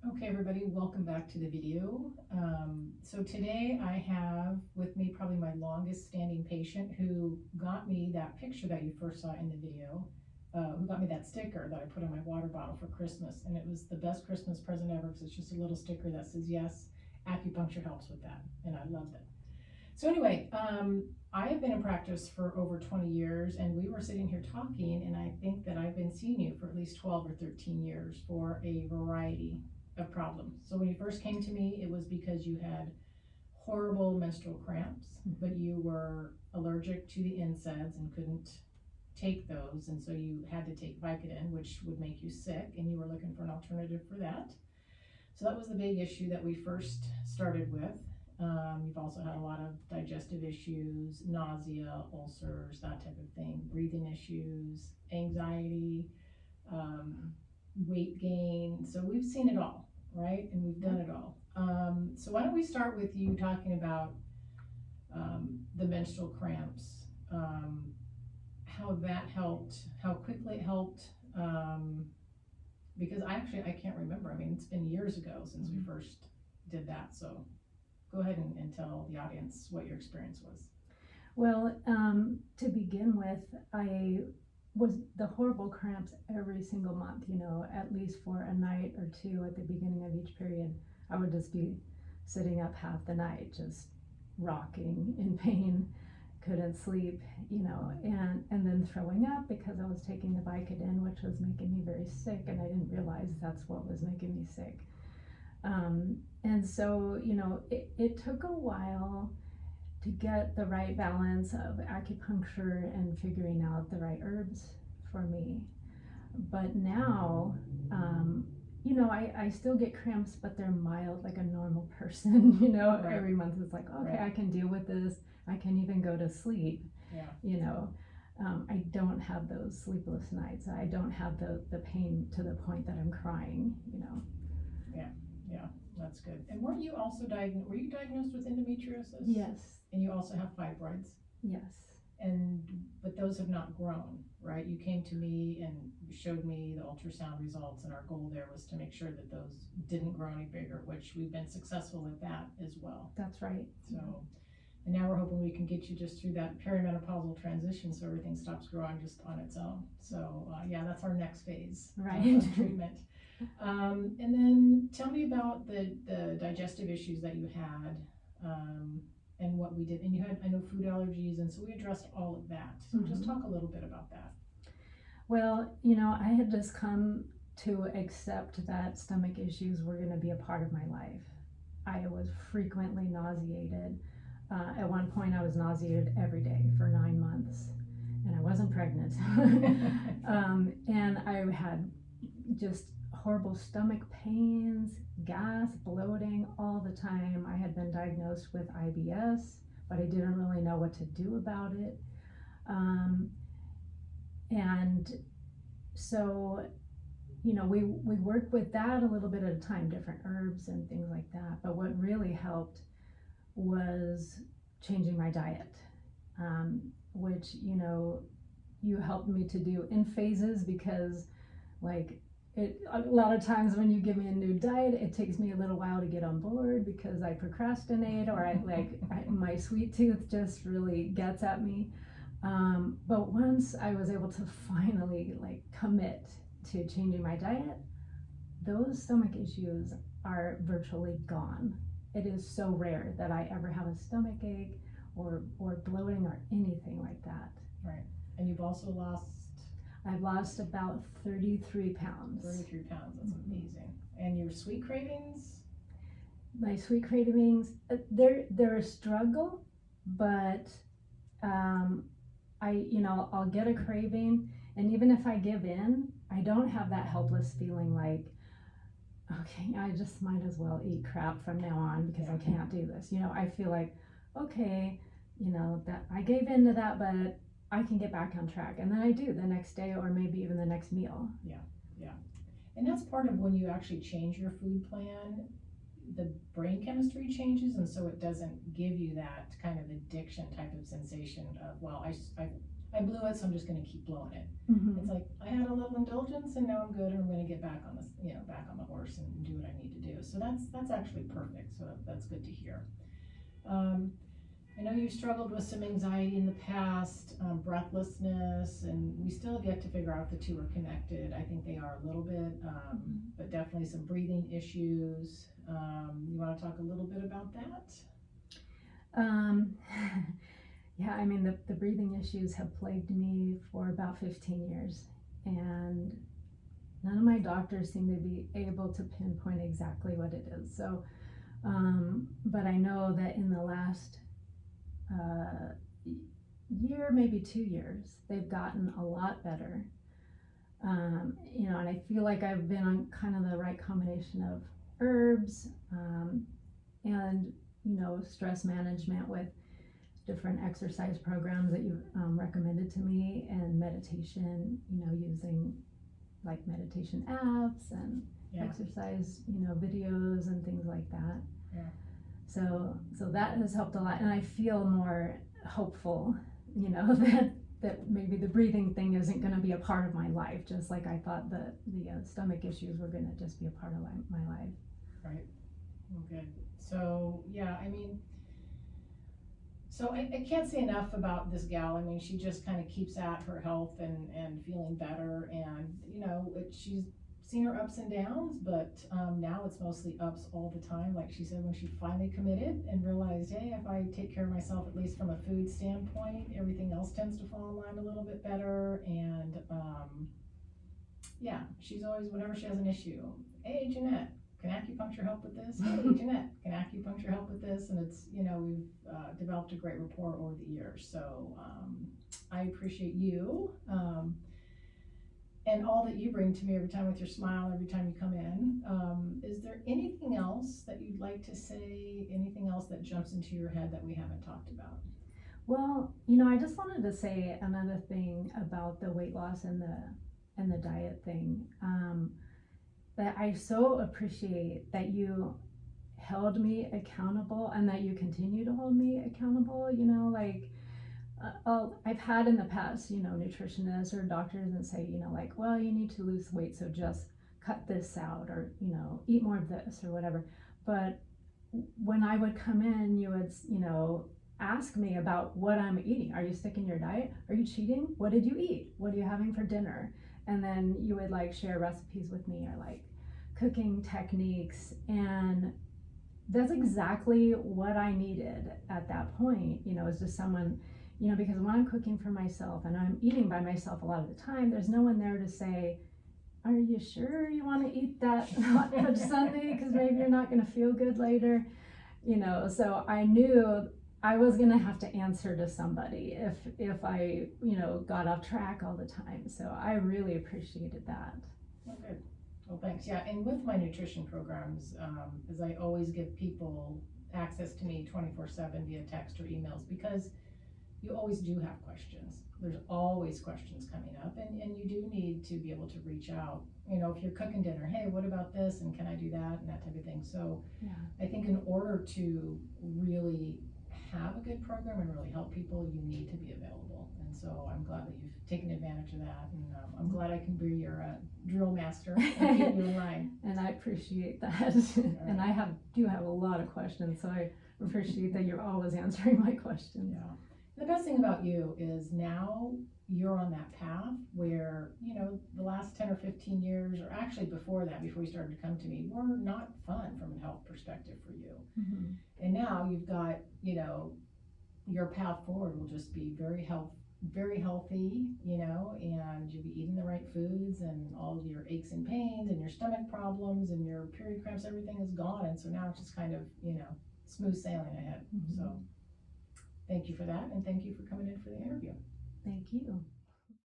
Okay, everybody, welcome back to the video. So today I have with me probably my longest standing patient who got me that picture that you first saw in the video, who got me that sticker that I put on my water bottle for Christmas. And it was the best Christmas present ever because it's just a little sticker that says, yes, acupuncture helps with that. And I loved it. So anyway, I have been in practice for over 20 years and we were sitting here talking, and I think that I've been seeing you for at least 12 or 13 years for a variety of problems. So when you first came to me, it was because you had horrible menstrual cramps, but you were allergic to the NSAIDs and couldn't take those, and so you had to take Vicodin, which would make you sick, and you were looking for an alternative for that. So that was the big issue that we first started with. You've also had a lot of digestive issues, nausea, ulcers, that type of thing, breathing issues, anxiety, weight gain. So we've seen it all, right? And we've done it all. So why don't we start with you talking about the menstrual cramps, how that helped, how quickly it helped, because I can't remember. I mean, it's been years ago since we first did that. So go ahead and tell the audience what your experience was. Well, to begin with, I was the horrible cramps every single month, at least for a night or two at the beginning of each period. I would just be sitting up half the night, just rocking in pain, couldn't sleep, and then throwing up because I was taking the Vicodin, which was making me very sick, and I didn't realize that's what was making me sick. And so, it took a while to get the right balance of acupuncture and figuring out the right herbs for me. But now, I still get cramps, but they're mild, like a normal person, Right. Every month it's like, okay, Right. I can deal with this. I can even go to sleep, Yeah. I don't have those sleepless nights. I don't have the pain to the point that I'm crying, Yeah, that's good. And weren't you also diagnosed, were you diagnosed with endometriosis? Yes, And you also have fibroids? yes. But those have not grown, right? You came to me and showed me the ultrasound results, and our goal there was to make sure that those didn't grow any bigger, which we've been successful with that as well. That's right. So, and now we're hoping we can get you just through that perimenopausal transition so everything stops growing just on its own. So, yeah, that's our next phase of treatment. And then tell me about the digestive issues that you had, and what we did. And you had, I know, food allergies, and so we addressed all of that. So just talk a little bit about that. Well, I had just come to accept that stomach issues were going to be a part of my life. I was frequently nauseated. At one point, I was nauseated every day for 9 months, and I wasn't pregnant. And I had just horrible stomach pains, gas, bloating all the time. I had been diagnosed with IBS, but I didn't really know what to do about it. And so, we worked with that a little bit at a time, different herbs and things like that. But what really helped was changing my diet, which, you helped me to do in phases, because a lot of times when you give me a new diet, it takes me a little while to get on board because I procrastinate, or my sweet tooth just really gets at me. But once I was able to finally commit to changing my diet, those stomach issues are virtually gone. It is so rare that I ever have a stomach ache or bloating or anything like that. Right. And you've also lost? I've lost about 33 pounds. 33 pounds, that's amazing. And your sweet cravings? My sweet cravings, they're a struggle, but I'll get a craving, and even if I give in, I don't have that helpless feeling like, okay, I just might as well eat crap from now on because I can't do this. I feel like, okay, that I gave in to that, but I can get back on track. And then I do the next day, or maybe even the next meal. Yeah. And that's part of when you actually change your food plan. the brain chemistry changes, and so it doesn't give you that kind of addiction type of sensation of, well, I blew it, so I'm just going to keep blowing it. Mm-hmm. It's like, I had a little indulgence and now I'm good, and I'm going to get back on this, back on the horse and do what I need to do. So that's actually perfect. So that's good to hear. I know you've struggled with some anxiety in the past, breathlessness, and we still have yet to figure out if the two are connected. I think they are a little bit, but definitely some breathing issues. You want to talk a little bit about that? Yeah, I mean, the breathing issues have plagued me for about 15 years, and none of my doctors seem to be able to pinpoint exactly what it is. So, but I know that in the last year, maybe 2 years, they've gotten a lot better. And I feel like I've been on kind of the right combination of herbs, and, stress management with different exercise programs that you've recommended to me, and meditation, using like meditation apps and exercise, videos and things like that. Yeah. So that has helped a lot, and I feel more hopeful, that maybe the breathing thing isn't going to be a part of my life, just like I thought the stomach issues were going to just be a part of my life. Right. Well, good. So yeah, I mean, so I can't say enough about this gal. I mean, she just kind of keeps at her health and feeling better, and she's seen her ups and downs, but now it's mostly ups all the time. Like she said, when she finally committed and realized, hey, if I take care of myself, at least from a food standpoint, everything else tends to fall in line a little bit better. And she's always, whenever she has an issue, hey, Jeanette, can acupuncture help with this? Hey, Jeanette, can acupuncture help with this? And it's, we've developed a great rapport over the years. So I appreciate you. And all that you bring to me every time with your smile, every time you come in. Is there anything else that you'd like to say? Anything else that jumps into your head that we haven't talked about? Well, I just wanted to say another thing about the weight loss and the diet thing. That I so appreciate that you held me accountable, and that you continue to hold me accountable. I've had in the past, nutritionists or doctors that say, well, you need to lose weight, so just cut this out, or, eat more of this or whatever. But when I would come in, you would, ask me about what I'm eating. Are you sticking to your diet? Are you cheating? What did you eat? What are you having for dinner? And then you would share recipes with me, or cooking techniques. And that's exactly what I needed at that point, is just someone, because when I'm cooking for myself and I'm eating by myself a lot of the time, there's no one there to say, are you sure you want to eat that hot fudge sundae? Because maybe you're not going to feel good later. So I knew I was going to have to answer to somebody if I, got off track all the time. So I really appreciated that. Oh, good. Well, thanks. Yeah, and with my nutrition programs, as I always give people access to me 24/7 via text or emails, because you always do have questions. There's always questions coming up, and you do need to be able to reach out. If you're cooking dinner, hey, what about this, and can I do that, and that type of thing. So yeah. I think in order to really have a good program and really help people, you need to be available. And so I'm glad that you've taken advantage of that, and I'm glad I can be your drill master and keep you in line. And I appreciate that. Right. And I do have a lot of questions, so I appreciate that you're always answering my questions. Yeah. The best thing about you is now you're on that path where, the last 10 or 15 years, or actually before that, before you started to come to me, were not fun from a health perspective for you. Mm-hmm. And now you've got, your path forward will just be very healthy, and you'll be eating the right foods, and all of your aches and pains and your stomach problems and your period cramps, everything is gone. And so now it's just kind of, smooth sailing ahead. Mm-hmm. So thank you for that, and thank you for coming in for the interview. Thank you.